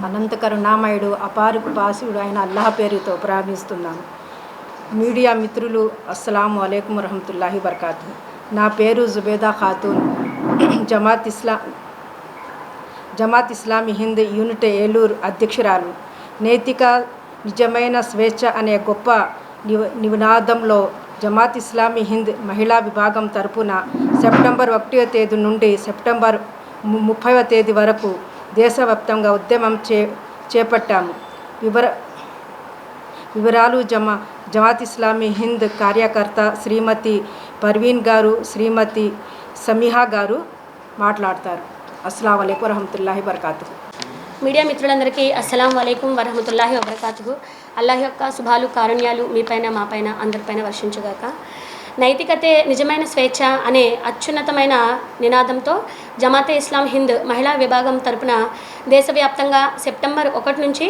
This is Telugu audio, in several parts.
అనంత కరుణామయుడు అపారపాసుడు అయిన అల్లాహ్ పేరుతో ప్రారంభిస్తున్నాను. మీడియా మిత్రులు అస్సలాము అలైకుం వరహమతుల్లాహి వబర్కాతు. నా పేరు జుబేదా ఖాతూన్. జమాత్ ఇస్లామీ హింద్ యూనిట్ ఏలూరు అధ్యక్షురాలు. నైతిక నిజమైన స్వేచ్ఛ అనే గొప్ప నినాదంలో జమాత్ ఇస్లామీ హింద్ మహిళా విభాగం తరపున సెప్టెంబర్ 1వ తేదీ నుండి సెప్టెంబర్ 30వ తేదీ వరకు దేశవ్యాప్తంగా ఉద్యమం చేపట్టాము. వివరాలు జమాత్ ఇస్లామీ హింద్ కార్యకర్త శ్రీమతి పర్వీన్ గారు, శ్రీమతి సమీహా గారు మాట్లాడతారు. అస్సలాము అలైకుం వరహమతుల్లాహి వబర్కాతుహు. మీడియా మిత్రులందరికీ అస్సలాము అలైకుం వరహమతుల్లాహి వబర్కాతుహు. అల్లాహ్ యొక్క శుభాలు కారుణ్యాలు మీపైన మాపైన అందరిపైన వర్షించుగాక. నైతికతే నిజమైన స్వేచ్ఛ అనే అత్యున్నతమైన నినాదంతో జమాతే ఇస్లాం హింద్ మహిళా విభాగం తరపున దేశవ్యాప్తంగా సెప్టెంబర్ 1 నుంచి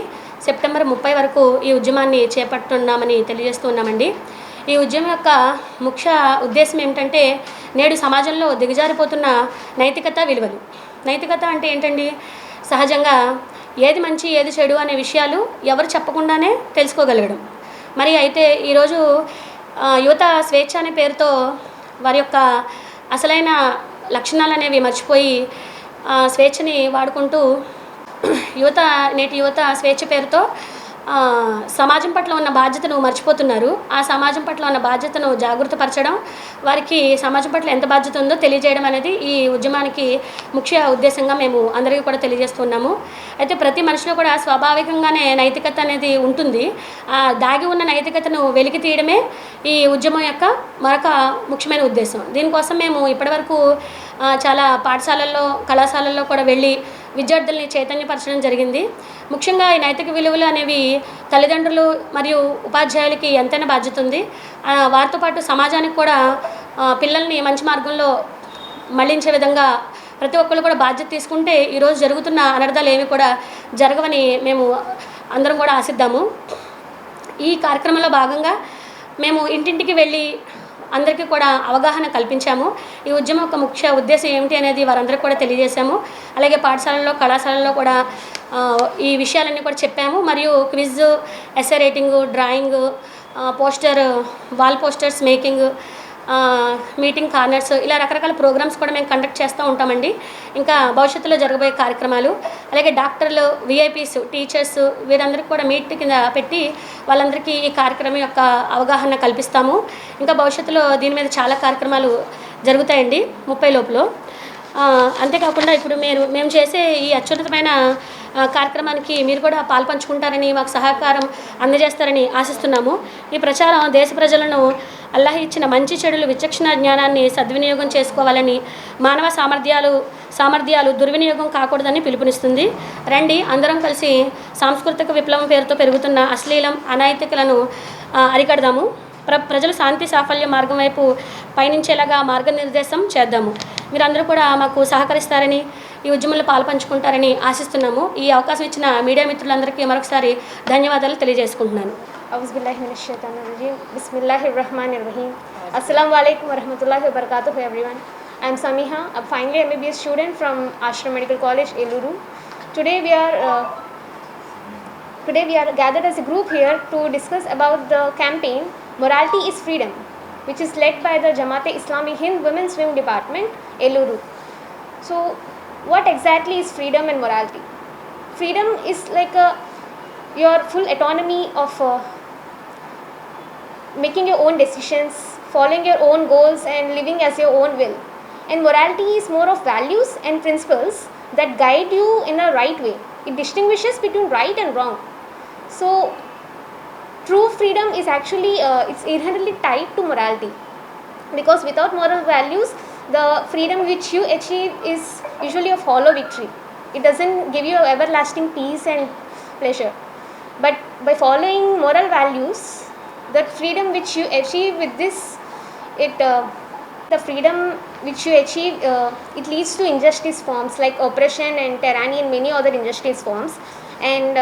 సెప్టెంబర్ 30 వరకు ఈ ఉద్యమాన్ని చేపడుతున్నామని తెలియజేస్తున్నామండి. ఈ ఉద్యమం యొక్క ముఖ్య ఉద్దేశం ఏమిటంటే నేడు సమాజంలో దిగజారిపోతున్న నైతికత విలువలు. నైతికత అంటే ఏంటండి? సహజంగా ఏది మంచి ఏది చెడు అనే విషయాలు ఎవరు చెప్పకుండానే తెలుసుకోగలగడం. మరి అయితే ఈరోజు యువత స్వేచ్ఛ అనే పేరుతో వారి యొక్క అసలైన లక్షణాలు అనేవి మర్చిపోయి స్వేచ్ఛని వాడుకుంటూ నేటి యువత స్వేచ్ఛ పేరుతో సమాజం పట్ల ఉన్న బాధ్యతను మర్చిపోతున్నారు. ఆ సమాజం పట్ల ఉన్న బాధ్యతను జాగృతపరచడం, వారికి సమాజం పట్ల ఎంత బాధ్యత ఉందో తెలియజేయడం అనేది ఈ ఉద్యమానికి ముఖ్య ఉద్దేశంగా మేము అందరికీ కూడా తెలియజేస్తున్నాము. అయితే ప్రతి మనిషిలో కూడా స్వాభావికంగానే నైతికత అనేది ఉంటుంది. దాగి ఉన్న నైతికతను వెలికి తీయడమే ఈ ఉద్యమం యొక్క మరొక ముఖ్యమైన ఉద్దేశం. దీనికోసం మేము ఇప్పటివరకు చాలా పాఠశాలల్లో, కళాశాలల్లో కూడా వెళ్ళి విద్యార్థుల్ని చైతన్యపరచడం జరిగింది. ముఖ్యంగా ఈ నైతిక విలువలు అనేవి తల్లిదండ్రులు మరియు ఉపాధ్యాయులకి ఎంతైనా బాధ్యత ఉంది. వారితో పాటు సమాజానికి కూడా పిల్లల్ని మంచి మార్గంలో మళ్లించే విధంగా ప్రతి ఒక్కళ్ళు కూడా బాధ్యత తీసుకుంటే ఈరోజు జరుగుతున్న అనర్థాలు ఏమి కూడా జరగవని మేము అందరం కూడా ఆశిద్దాము. ఈ కార్యక్రమంలో భాగంగా మేము ఇంటింటికి వెళ్ళి అందరికీ కూడా అవగాహన కల్పించాము. ఈ ఉద్యమం యొక్క ముఖ్య ఉద్దేశం ఏమిటి అనేది వారందరికీ కూడా తెలియజేశాము. అలాగే పాఠశాలల్లో, కళాశాలల్లో కూడా ఈ విషయాలన్నీ కూడా చెప్పాము. మరియు quiz, essay writing, drawing, wall posters making, meeting corners, ఇలా రకరకాల ప్రోగ్రామ్స్ కూడా మేము కండక్ట్ చేస్తూ ఉంటామండి. ఇంకా భవిష్యత్తులో జరగబోయే కార్యక్రమాలు, అలాగే డాక్టర్లు, విఐపీస్, టీచర్స్ వీరందరికీ కూడా మీట్ కింద పెట్టి వాళ్ళందరికీ ఈ కార్యక్రమం యొక్క అవగాహన కల్పిస్తాము. ఇంకా భవిష్యత్తులో దీని మీద చాలా కార్యక్రమాలు జరుగుతాయండి 30 లోపల. అంతేకాకుండా ఇప్పుడు మేము చేసే ఈ అత్యున్నతమైన కార్యక్రమానికి మీరు కూడా పాల్పంచుకుంటారని, మాకు సహకారం అందజేస్తారని ఆశిస్తున్నాము. ఈ ప్రచారం దేశ ప్రజలను అల్లాహ్ ఇచ్చిన మంచి చెడులు విచక్షణ జ్ఞానాన్ని సద్వినియోగం చేసుకోవాలని, మానవ సామర్థ్యాలు దుర్వినియోగం కాకూడదని పిలుపునిస్తుంది. రండి, అందరం కలిసి సాంస్కృతిక విప్లవం పేరుతో పెరుగుతున్న అశ్లీలం, అనైతికలను అరికడదాము. ప్రజలు శాంతి సాఫల్య మార్గం వైపు పయనించేలాగా మార్గనిర్దేశం చేద్దాము. మీరందరూ కూడా మాకు సహకరిస్తారని, ఈ ఉద్యమంలో పాల్పంచుకుంటారని ఆశిస్తున్నాము. ఈ అవకాశం ఇచ్చిన మీడియా మిత్రులందరికీ మరొకసారి ధన్యవాదాలు తెలియజేసుకుంటున్నాను. Bismillahirrahmanirrahim. Assalamu alaikum warahmatullahi wabarakatuh everyone. I am Samiha, a final year MBBS student from Ashram Medical College, Eluru. Today we are gathered as a group here to discuss about the campaign Morality is Freedom, which is led by the Jamaat-e Islami Hind Women's Wing Department, Eluru. So, what exactly is freedom and morality? Freedom is like your full autonomy of making your own decisions, following your own goals and living as your own will. And morality is more of values and principles that guide you in a right way. It distinguishes between right and wrong. So true freedom is actually it's inherently tied to morality, because without moral values the freedom which you achieve is usually a hollow victory. It doesn't give you everlasting peace and pleasure. But by following moral values, the freedom which you achieve with this, the freedom which you achieve, it leads to injustice forms like oppression and tyranny and many other injustice forms. And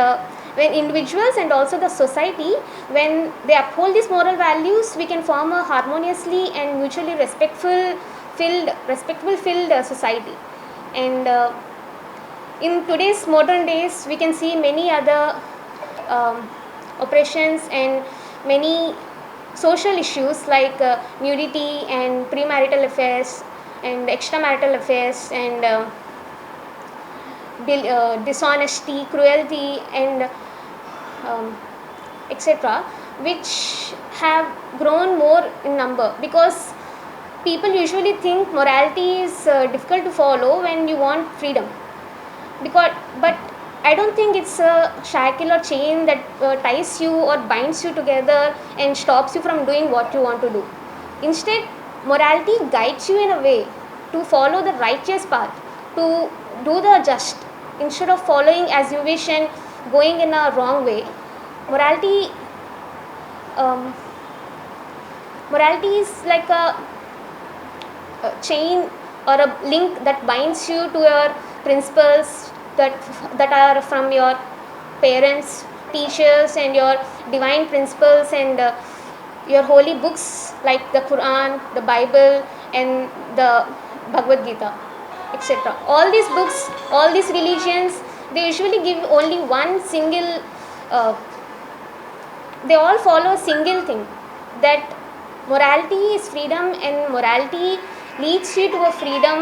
when individuals and also the society, when they uphold these moral values, we can form a harmoniously and mutually respectful filled society. And in today's modern days, we can see many other oppressions and many social issues like nudity and premarital affairs and extramarital affairs and dishonesty, cruelty and etc., which have grown more in number, because people usually think morality is difficult to follow when you want freedom. But I don't think it's a shackle or chain that ties you or binds you together and stops you from doing what you want to do. Instead, morality guides you in a way to follow the righteous path, to do the just, instead of following as you wish and going in a wrong way. Morality is like a chain or a link that binds you to your principles that are from your parents, teachers, and your divine principles and your holy books like the Quran, the Bible, and the Bhagavad Gita, etc. All these books, all these religions, they usually give only one single they all follow a single thing, that morality is freedom, and morality leads you to a freedom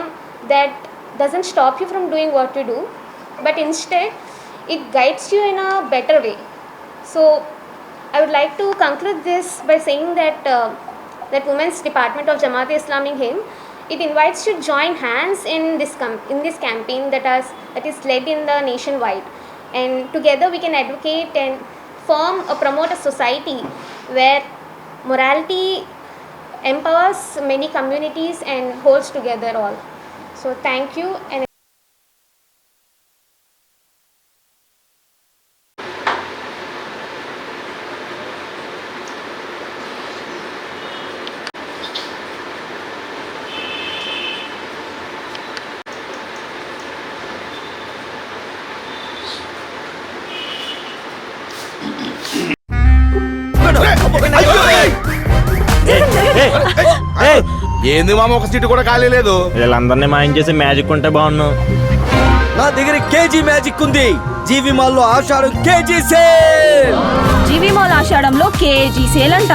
that doesn't stop you from doing what you do, but instead it guides you in a better way. So I would like to conclude this by saying that that Women's Department of Jamaat-e-Islami Hind, it invites you to join hands in this campaign that is led in the nationwide, and together we can advocate and promote a society where morality empowers many communities and holds together all. So thank you. And ఏంది మామ, ఒక సీటు కూడా ఖాళీ లేదు. వీళ్ళందరినీ మాయం చేసి మ్యాజిక్ ఉంటే బాగున్నావు. నా దగ్గర కేజీ మ్యాజిక్ ఉంది. జీవి మాల్లో ఆషాఢం కేజీ సేల్. జీవి మాల్ ఆషాఢంలో కేజీ సేల్ అంట.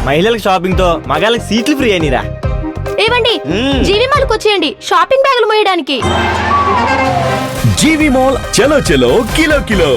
మహిళలకు షాపింగ్ తో మగాళ్ళకి సీట్లు ఫ్రీ అయినరా. ఏవండి, జీవి మాల్కి వచ్చేయండి షాపింగ్ బ్యాగులు మోయడానికి. జీవి మాల్ చలో చలో కిలో కిలో.